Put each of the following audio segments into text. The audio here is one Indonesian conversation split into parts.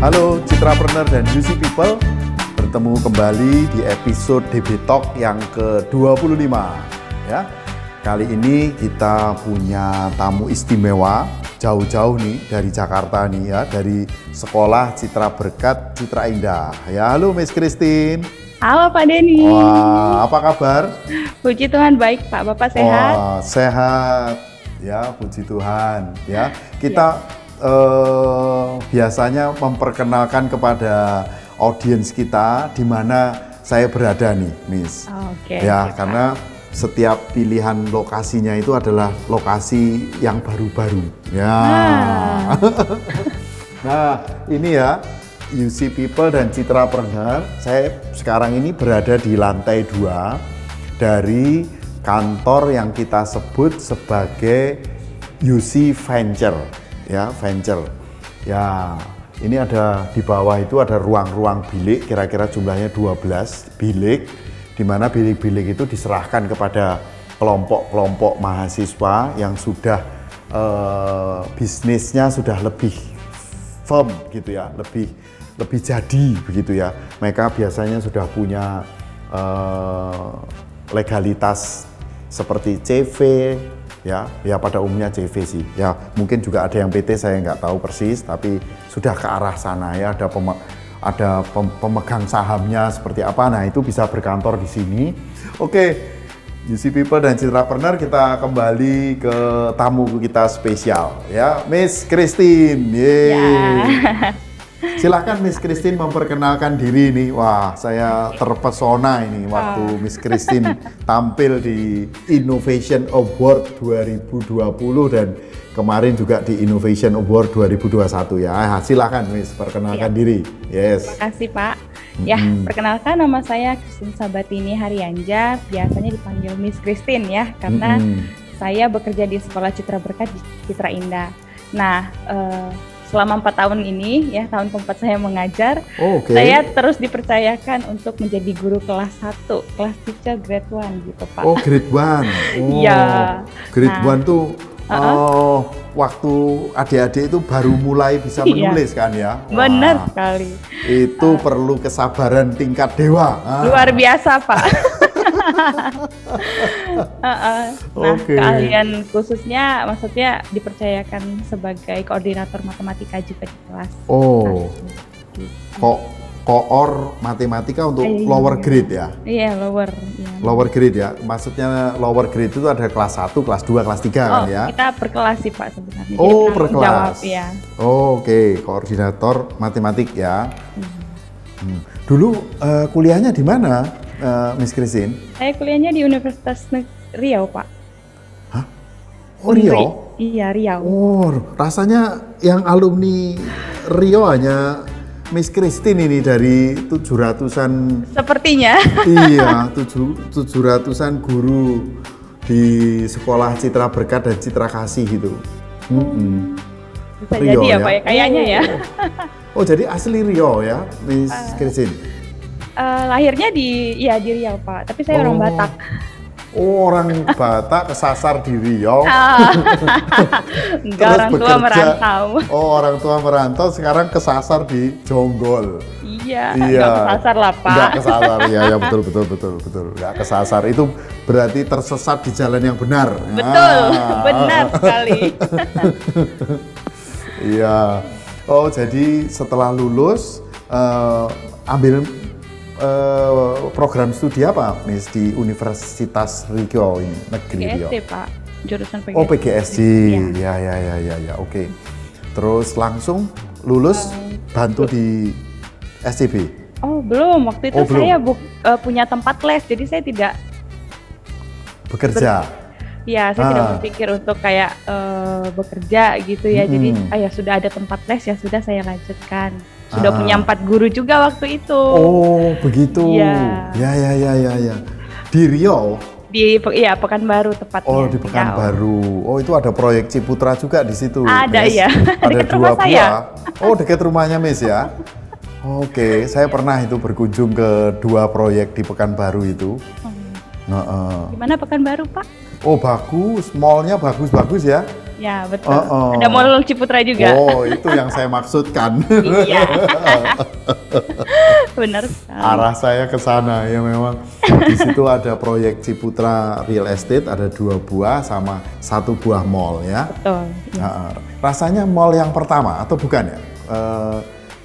Halo Citrapreneur dan UC People, bertemu kembali di episode DB Talk yang ke-25 ya. Kali ini kita punya tamu istimewa, jauh-jauh nih dari Jakarta nih ya, dari Sekolah Citra Berkat Citra Indah. Ya, halo Miss Christine. Halo Pak Denny. Wah, apa kabar? Puji Tuhan baik Pak, Bapak sehat? Wah, sehat. Ya, puji Tuhan ya. Kita biasanya memperkenalkan kepada audiens kita di mana saya berada nih, Miss. Oke. Ya, karena setiap pilihan lokasinya itu adalah lokasi yang baru-baru. Ya. Nah, ini ya UC People dan Citrapreneur. Saya sekarang ini berada di lantai 2 dari kantor yang kita sebut sebagai UC Venture. Ya, venture. Ya, ini ada di bawah itu ada ruang-ruang bilik, kira-kira jumlahnya 12 bilik, di mana bilik-bilik itu diserahkan kepada kelompok-kelompok mahasiswa yang sudah bisnisnya sudah lebih firm gitu ya, lebih jadi begitu ya. Mereka biasanya sudah punya legalitas seperti CV, ya pada umumnya CV sih. Ya mungkin juga ada yang PT, saya nggak tahu persis, tapi sudah ke arah sana ya. Ada pemegang sahamnya seperti apa. Nah itu bisa berkantor di sini. Oke, UC People dan Citrapreneur, kita kembali ke tamu kita spesial ya, Miss Christine. Yeay. Ya. Silahkan Miss Christine memperkenalkan diri nih. Wah, saya terpesona ini waktu Miss Christine tampil di Innovation Award 2020 dan kemarin juga di Innovation Award 2021 ya. Silahkan Miss, perkenalkan diri. Yes. Terima kasih Pak. Ya, perkenalkan nama saya Christine Sabatini Haryanja, biasanya dipanggil Miss Christine ya, karena saya bekerja di Sekolah Citra Berkat di Citra Indah. Nah, selama 4 tahun ini, ya tahun keempat saya mengajar, saya terus dipercayakan untuk menjadi guru kelas 1, kelas teacher grade 1 gitu Pak. Oh, grade 1. Oh, ya. Grade 1 tuh waktu adik-adik itu baru mulai bisa menulis kan ya? Wah, benar sekali. Itu perlu kesabaran tingkat dewa. Luar biasa Pak. Nah, kalian khususnya maksudnya dipercayakan sebagai koordinator matematika juga di kelas. Oh, koor matematika untuk lower grade ya? Iya, lower. Ya. Lower grade ya, maksudnya lower grade itu ada kelas 1, kelas 2, kelas 3 kan ya? Kita per kelas sih Pak sebenarnya. Oh, per kelas. Jawab, ya. Oke, koordinator matematik ya. Dulu kuliahnya di mana, Miss Christine? Saya kuliahnya di Universitas Riau, Pak. Hah? Oh, Riau? Iya, Riau. Oh, rasanya yang alumni Riau hanya Miss Christine ini dari 700-an. Sepertinya. Iya, 700-an guru di Sekolah Citra Berkat dan Citra Kasih gitu. Bisa Riau, jadi ya Pak ya, kayaknya ya. Oh, jadi asli Riau ya, Miss Christine? Lahirnya di Riau Pak, tapi saya orang Batak. Oh, orang Batak kesasar di Riau. Enggak, orang tua merantau. Oh, orang tua merantau sekarang kesasar di Jonggol. Iya. Enggak kesasar lah Pak. Enggak kesasar, ya betul. Enggak kesasar, itu berarti tersesat di jalan yang benar. Betul, benar sekali. Iya. Oh, jadi setelah lulus ambil program studi apa, Miss, di Universitas Riau ini, negeri Riau? PGSD Pak, jurusan PGSD. Oh, PGSD, ya, oke. Terus langsung lulus bantu di SCB? Oh, belum, waktu itu saya punya tempat les, jadi saya tidak bekerja. Ya, saya tidak berpikir untuk kayak bekerja gitu ya. Jadi ya sudah ada tempat les, ya sudah saya lanjutkan. Sudah punya 4 guru juga waktu itu. Oh, begitu. Ya. Di Riau? Di Pekanbaru tepatnya. Oh, di Pekanbaru. Oh, itu ada proyek Ciputra juga di situ. Ada ya. Ada 2 buah. Oh, dekat rumahnya Miss ya. Oke, saya pernah itu berkunjung ke 2 proyek di Pekanbaru itu. Gimana Pekanbaru Pak? Oh, bagus, mallnya bagus-bagus ya. Ya betul. Ada Mall Ciputra juga. Oh, itu yang saya maksudkan. Iya. Benar sekali. Arah saya ke sana ya memang. Di situ ada proyek Ciputra Real Estate, ada 2 buah sama 1 buah mall ya. Betul. Ya. Rasanya mall yang pertama atau bukan ya?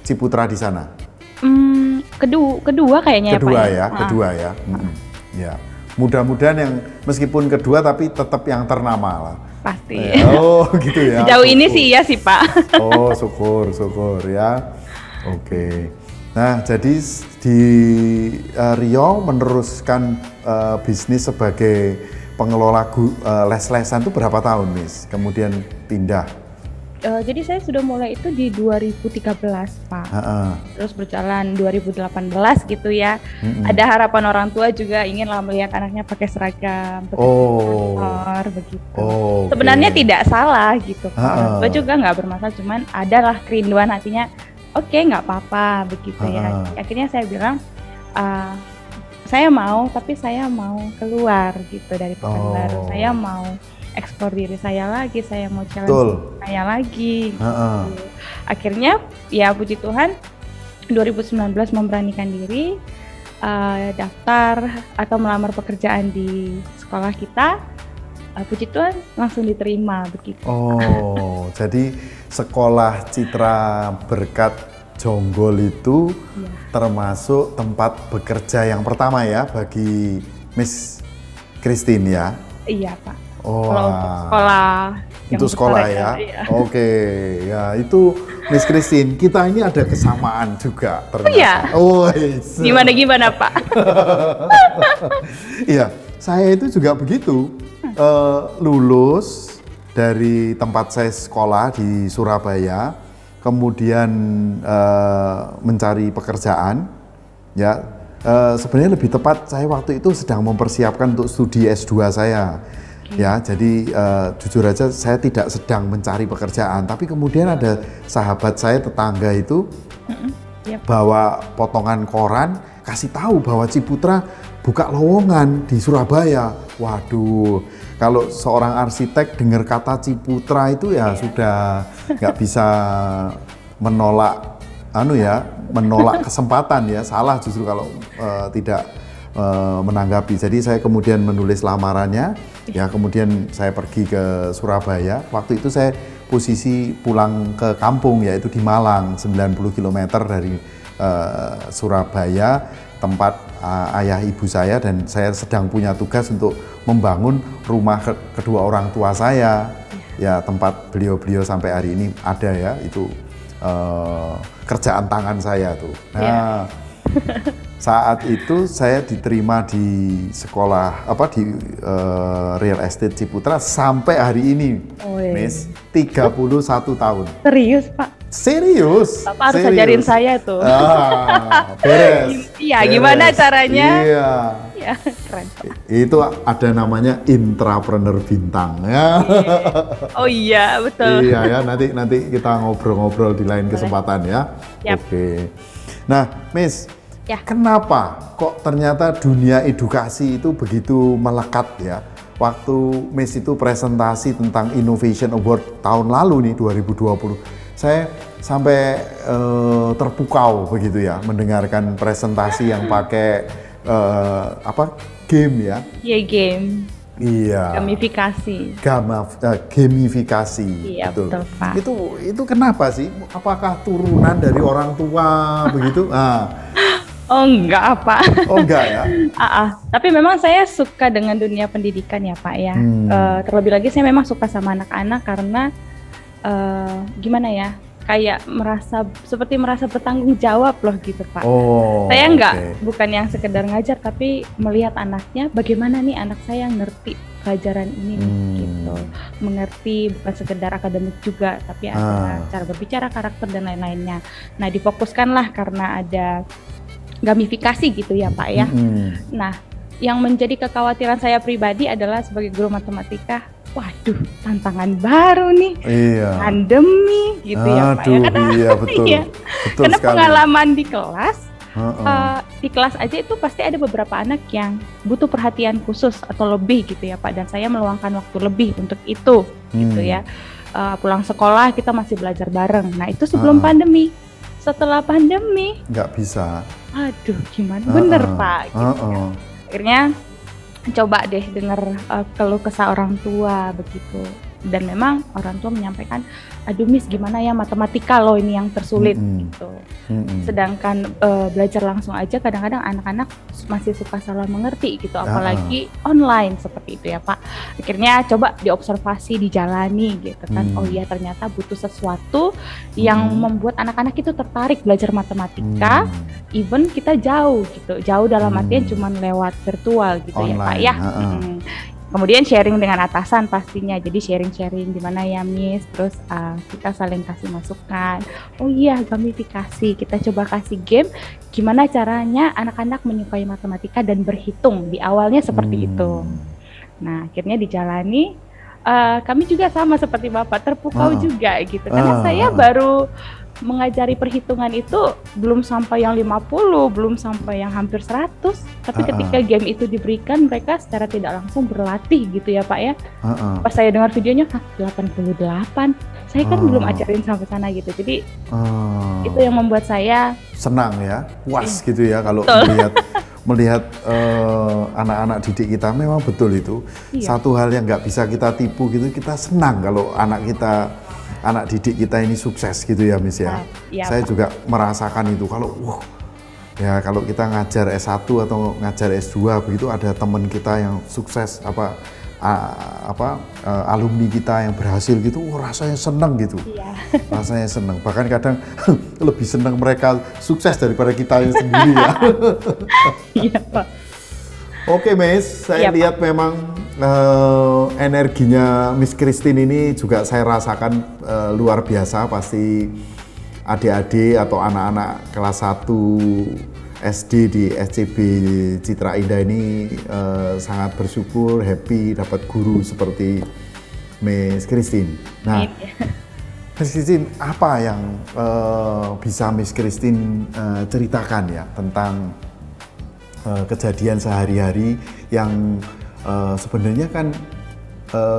Ciputra di sana. Kedua kayaknya kedua ya, Pak. Kedua ya. Ya. Mudah-mudahan yang meskipun kedua tapi tetap yang ternama lah. Pasti. Oh gitu ya. Sejauh ini sih iya sih Pak. Oh syukur ya. Oke. Nah jadi di Riau meneruskan bisnis sebagai pengelola les-lesan itu berapa tahun, Miss? Kemudian pindah. Jadi saya sudah mulai itu di 2013 Pak. Terus berjalan 2018 gitu ya. Ada harapan orang tua juga ingin lah melihat anaknya pakai seragam, pakai kantor begitu. Sebenarnya tidak salah gitu Pak. Orang tua juga nggak bermasalah, cuman adalah kerinduan hatinya. Oke, nggak apa-apa begitu ya. Akhirnya saya bilang saya mau, tapi saya mau keluar gitu dari Pekanbaru. Saya mau eksplor diri saya lagi, saya mau challenge saya lagi. Gitu. Akhirnya ya puji Tuhan 2019 memberanikan diri daftar atau melamar pekerjaan di sekolah kita. Puji Tuhan langsung diterima begitu. Oh, jadi sekolah Citra Berkat Jonggol itu termasuk tempat bekerja yang pertama ya bagi Miss Christine ya? Iya Pak. Kalau untuk sekolah. Untuk sekolah ya? Iya. Oke, ya itu Miss Christine, kita ini ada kesamaan juga ternyata. Iya? Oh, yes. Gimana Pak? Iya, saya itu juga begitu. Lulus dari tempat saya sekolah di Surabaya, kemudian mencari pekerjaan, ya sebenarnya lebih tepat saya waktu itu sedang mempersiapkan untuk studi S2 saya. Ya, jadi jujur aja saya tidak sedang mencari pekerjaan, tapi kemudian ada sahabat saya tetangga itu bawa potongan koran, kasih tahu bahwa Ciputra buka lowongan di Surabaya. Waduh, kalau seorang arsitek dengar kata Ciputra itu ya sudah nggak bisa menolak, menolak kesempatan ya. Salah justru kalau tidak menanggapi. Jadi saya kemudian menulis lamarannya, ya kemudian saya pergi ke Surabaya. Waktu itu saya posisi pulang ke kampung yaitu di Malang, 90 km dari Surabaya, tempat ayah ibu saya, dan saya sedang punya tugas untuk membangun rumah kedua orang tua saya. Ya tempat beliau-beliau sampai hari ini ada ya, itu kerjaan tangan saya tuh. Nah, saat itu saya diterima di sekolah di Real Estate Ciputra sampai hari ini, Miss, 31 tahun. Serius Pak? Serius. Bapak harus ajarin saya tuh. Beres. Iya, gimana caranya? Iya. Ya, keren Pak. Itu ada namanya intrapreneur bintang ya. Oh iya, betul. Iya ya, nanti kita ngobrol-ngobrol di lain kesempatan ya. Oke. Nah, Miss, kenapa kok ternyata dunia edukasi itu begitu melekat ya? Waktu Miss itu presentasi tentang Innovation Award tahun lalu nih 2020, saya sampai terpukau begitu ya mendengarkan presentasi yang pakai game ya? Iya, game. Iya. Gamifikasi. Gamifikasi. Iya, betul Pak. Itu kenapa sih? Apakah turunan dari orang tua begitu? Oh enggak apa? Oh enggak ya? Tapi memang saya suka dengan dunia pendidikan ya Pak ya. Terlebih lagi saya memang suka sama anak-anak karena gimana ya? Kayak seperti merasa bertanggung jawab loh gitu Pak. Saya bukan yang sekedar ngajar, tapi melihat anaknya bagaimana nih anak saya ngerti pelajaran ini gitu. Mengerti bukan sekedar akademik juga, tapi ada cara berbicara, karakter dan lain-lainnya. Nah, difokuskanlah karena ada gamifikasi gitu ya Pak ya. Nah, yang menjadi kekhawatiran saya pribadi adalah sebagai guru matematika, waduh tantangan baru nih, pandemi gitu ya Pak ya. Karena, betul. Betul karena sekali. Pengalaman di kelas di kelas aja itu pasti ada beberapa anak yang butuh perhatian khusus atau lebih gitu ya Pak, dan saya meluangkan waktu lebih untuk itu gitu ya. Pulang sekolah kita masih belajar bareng. Nah itu sebelum pandemi. Setelah pandemi nggak bisa. Aduh gimana, bener Pak gitu ya. Akhirnya coba deh dengar keluh kesah orang tua begitu, dan memang orang tua menyampaikan, aduh Miss gimana ya, matematika loh ini yang tersulit gitu. Sedangkan belajar langsung aja kadang-kadang anak-anak masih suka salah mengerti gitu, apalagi online seperti itu ya Pak. Akhirnya coba diobservasi, dijalani gitu kan. Oh iya ternyata butuh sesuatu yang membuat anak-anak itu tertarik belajar matematika, even kita jauh gitu, jauh dalam artian cuman lewat virtual gitu online, ya Pak ya. Kemudian sharing dengan atasan pastinya, jadi sharing-sharing gimana ya Miss, terus kita saling kasih masukan. Oh iya gamifikasi, kita coba kasih game, gimana caranya anak-anak menyukai matematika dan berhitung, di awalnya seperti itu. Nah akhirnya dijalani, kami juga sama seperti Bapak, terpukau juga gitu, karena saya baru mengajari perhitungan itu belum sampai yang 50, belum sampai yang hampir 100, tapi ketika game itu diberikan mereka secara tidak langsung berlatih gitu ya Pak ya. Pas saya dengar videonya 88, saya kan belum ajarin sampai sana gitu, jadi itu yang membuat saya senang ya, puas gitu ya kalau melihat anak-anak didik kita. Memang betul itu satu hal yang nggak bisa kita tipu gitu, kita senang kalau anak didik kita ini sukses gitu ya Miss ya. Saya juga merasakan itu kalau ya kalau kita ngajar S1 atau ngajar S2 begitu, ada teman kita yang sukses alumni kita yang berhasil gitu, rasanya seneng gitu. Rasanya seneng, bahkan kadang lebih seneng mereka sukses daripada kita yang sendiri ya. Iya Pak. Oke Miss, saya lihat memang energinya Miss Christine ini juga saya rasakan luar biasa. Pasti adik-adik atau anak-anak kelas 1 SD di SCB Citra Indah ini sangat bersyukur, happy dapat guru seperti Miss Christine. Nah, Miss Christine, apa yang bisa Miss Christine ceritakan ya tentang kejadian sehari-hari yang sebenarnya kan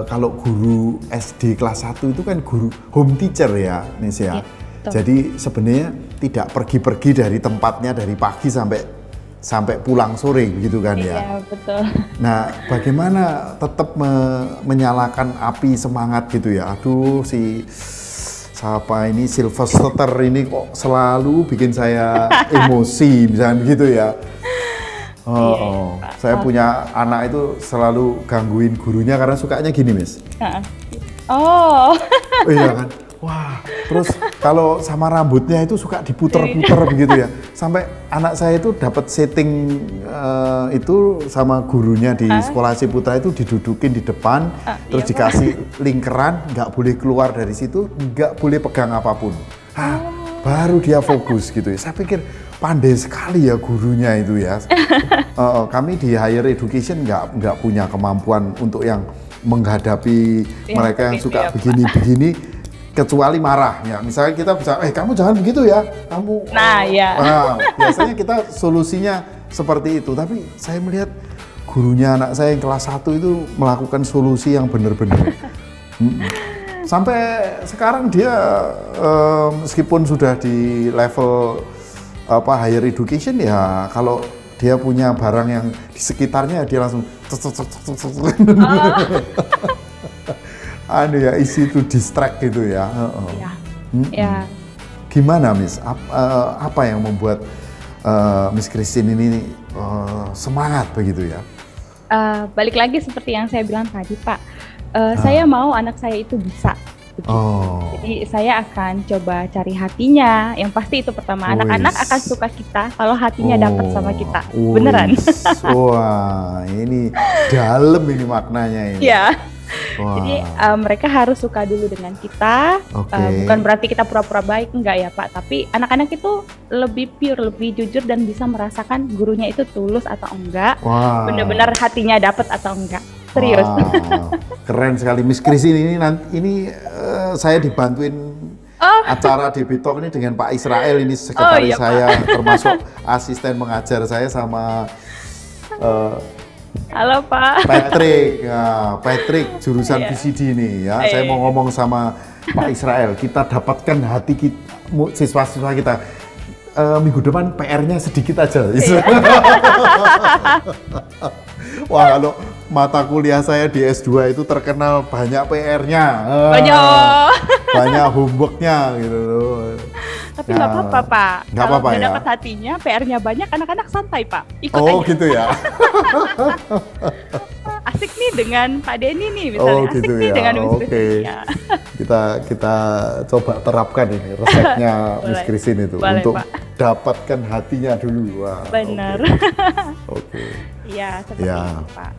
kalau guru SD kelas 1 itu kan guru home teacher ya Miss ya. Jadi sebenarnya tidak pergi-pergi dari tempatnya dari pagi sampai pulang sore gitu kan ya. Iya betul. Nah bagaimana tetap menyalakan api semangat gitu ya. Aduh siapa ini Sylvester ini kok selalu bikin saya emosi misalnya gitu ya. Saya punya anak itu selalu gangguin gurunya karena sukanya gini Miss. Iya kan. Wah, terus kalau sama rambutnya itu suka diputer-puter begitu ya. Sampai anak saya itu dapat setting itu sama gurunya di sekolah Ciputra itu didudukin di depan, terus dikasih lingkaran, nggak boleh keluar dari situ, nggak boleh pegang apapun. Baru dia fokus gitu ya. Saya pikir pandai sekali ya gurunya itu ya. Kami di higher education nggak punya kemampuan untuk yang menghadapi mereka yang suka begini-begini. Kecuali marah ya, misalnya kita bisa, kamu jangan begitu ya, kamu. Biasanya kita solusinya seperti itu. Tapi saya melihat gurunya anak saya yang kelas 1 itu melakukan solusi yang benar-benar. Sampai sekarang dia meskipun sudah di level higher education ya, kalau dia punya barang yang di sekitarnya dia langsung isi to distract gitu ya. Gimana Miss? Apa yang membuat Miss Christine ini semangat begitu ya? Balik lagi seperti yang saya bilang tadi Pak, saya mau anak saya itu bisa. Jadi saya akan coba cari hatinya. Yang pasti itu pertama, anak-anak akan suka kita kalau hatinya dapat sama kita. Beneran. Wah, ini dalam ini maknanya ini. Iya. Jadi mereka harus suka dulu dengan kita. Bukan berarti kita pura-pura baik, enggak ya Pak. Tapi anak-anak itu lebih pure, lebih jujur dan bisa merasakan gurunya itu tulus atau enggak. Benar-benar hatinya dapat atau enggak. Serius. Keren sekali Miss Christine ini. Ini saya dibantuin acara DB Talk ini dengan Pak Israel, ini sekretaris saya, termasuk asisten mengajar saya sama halo Pak. Patrick, ya, Patrick jurusan VCD ini ya. Saya mau ngomong sama Pak Israel, kita dapatkan hati kita, siswa-siswa kita. Minggu depan PR-nya sedikit aja. Wah, kalau mata kuliah saya di S2 itu terkenal banyak PR-nya. Banyak homework-nya gitu loh. Tapi nggak apa-apa, Pak. Nggak apa-apa ya. Dapat hatinya, PR-nya banyak, anak-anak santai, Pak. Ikut aja. Gitu ya. Asik nih dengan Pak Denny nih, misalnya. Gitu asik nih ya. dengan Miss Christine. Ya. kita coba terapkan ini resepnya Miss Christine itu. Boleh, untuk Pak. Dapatkan hatinya dulu. Wah, benar. Oke. Iya, seperti itu, Pak.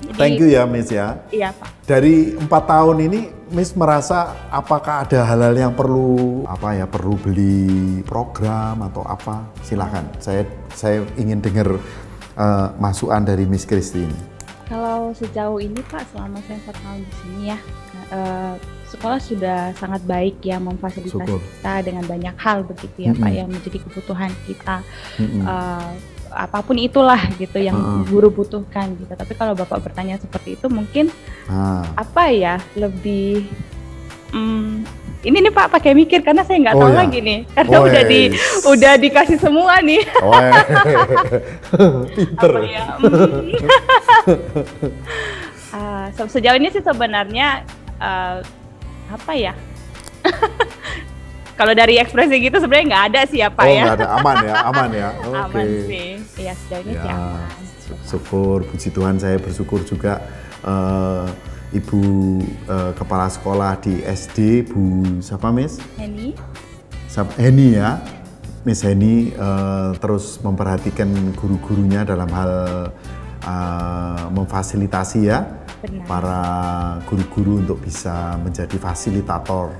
Jadi, thank you ya, Miss ya. Iya, Pak. Dari 4 tahun ini, Miss merasa apakah ada hal-hal yang perlu beli program atau apa? Silakan. Saya ingin dengar masukan dari Miss Christine. Kalau sejauh ini, Pak, selama saya 4 tahun di sini ya, sekolah sudah sangat baik ya memfasilitasi kita dengan banyak hal begitu ya, Pak, yang menjadi kebutuhan kita. Apapun itulah gitu yang guru butuhkan gitu. Tapi kalau Bapak bertanya seperti itu mungkin lebih ini nih Pak pakai mikir karena saya nggak tahu lagi nih karena udah dikasih semua nih. Pinter. Sejauh ini sih sebenarnya kalau dari ekspresi gitu sebenarnya nggak ada sih ya Pak ya. Nggak ada, aman ya. Aman sih, ya sejauh ini sih aman. Syukur, puji Tuhan, saya bersyukur juga Ibu Kepala Sekolah di SD, Bu siapa Miss? Heni ya, Miss Heni terus memperhatikan guru-gurunya dalam hal memfasilitasi ya. Benar. Para guru-guru untuk bisa menjadi fasilitator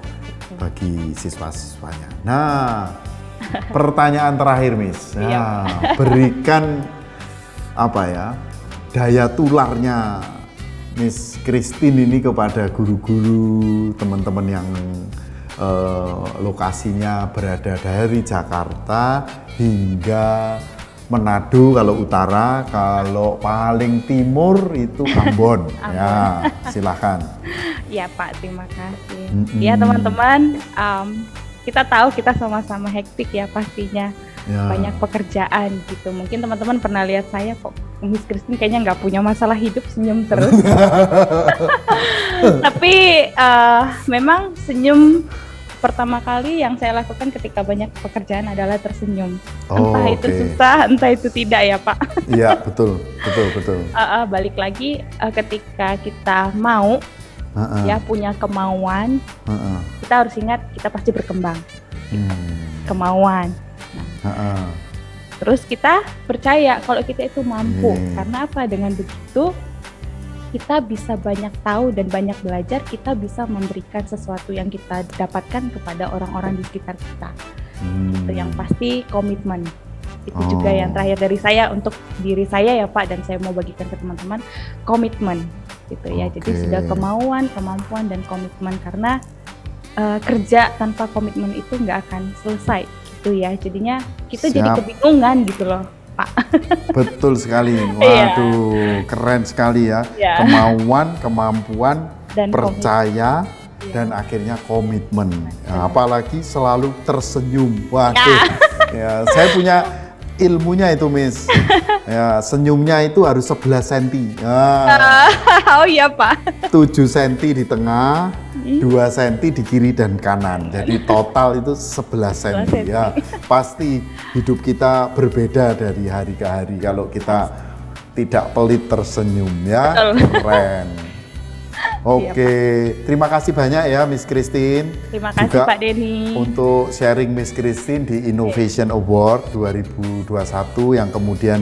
bagi siswa-siswanya. Nah, pertanyaan terakhir, Miss. Nah, berikan daya tularnya Miss Christine ini kepada guru-guru, teman-teman yang lokasinya berada dari Jakarta hingga Manado kalau utara, kalau paling timur itu Ambon. Ya, silakan. Ya Pak, terima kasih. Ya teman-teman, kita tahu kita sama-sama hektik ya pastinya. Banyak pekerjaan gitu. Mungkin teman-teman pernah lihat saya kok Miss Christine kayaknya nggak punya masalah hidup, senyum terus. Tapi memang senyum pertama kali yang saya lakukan ketika banyak pekerjaan adalah tersenyum. Entah itu susah, entah itu tidak ya Pak. Iya, betul. Balik lagi ketika kita mau punya kemauan, kita harus ingat kita pasti berkembang. Kemauan. Terus kita percaya kalau kita itu mampu. Karena apa? Dengan begitu kita bisa banyak tahu dan banyak belajar, kita bisa memberikan sesuatu yang kita dapatkan kepada orang-orang di sekitar kita. Itu yang pasti komitmen. Itu juga yang terakhir dari saya untuk diri saya ya Pak, dan saya mau bagikan ke teman-teman, komitmen gitu ya. Jadi sudah kemauan, kemampuan, dan komitmen, karena kerja tanpa komitmen itu nggak akan selesai gitu ya. Jadinya kita jadi kebingungan gitu loh Pak. Betul sekali. Waduh, keren sekali ya. Kemauan, kemampuan, dan percaya, dan akhirnya komitmen. Nah, apalagi selalu tersenyum. Waduh. Ya, saya punya ilmunya itu, Miss. Ya, senyumnya itu harus 11 cm. Oh iya, Pak. 7 cm di tengah, 2 cm di kiri dan kanan. Jadi total itu 11 cm. Ya, pasti hidup kita berbeda dari hari ke hari kalau kita tidak pelit tersenyum ya. Keren. Oke, terima kasih banyak ya Miss Christine. Terima kasih juga Pak Denny untuk sharing Miss Christine di Innovation Award 2021 yang kemudian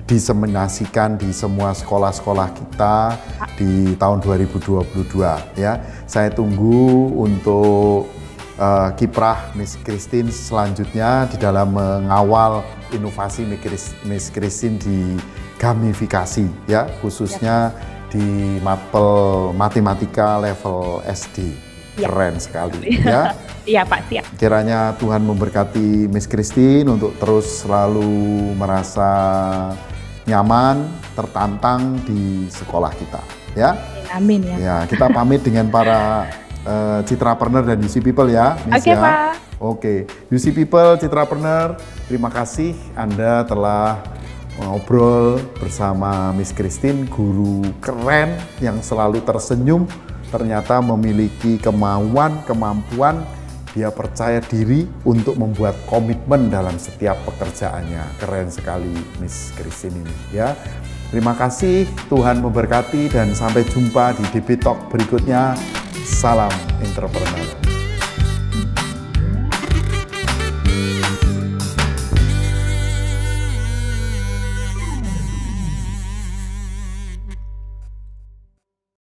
diseminasikan di semua sekolah-sekolah kita di tahun 2022 ya. Saya tunggu untuk kiprah Miss Christine selanjutnya di dalam mengawal inovasi Miss Christine di gamifikasi ya, khususnya di mapel matematika level SD. Keren sekali ya. Iya Pak, siap. Kiranya Tuhan memberkati Miss Christine untuk terus selalu merasa nyaman, tertantang di sekolah kita ya. Amin ya. Ya, kita pamit dengan para Citrapreneur dan UC People ya, Miss Oke, ya. Pak. Oke, UC People, Citrapreneur, terima kasih Anda telah ngobrol bersama Miss Christine, guru keren yang selalu tersenyum, ternyata memiliki kemampuan, dia percaya diri untuk membuat komitmen dalam setiap pekerjaannya. Keren sekali Miss Christine ini ya. Terima kasih, Tuhan memberkati dan sampai jumpa di DB Talk berikutnya. Salam entrepreneur.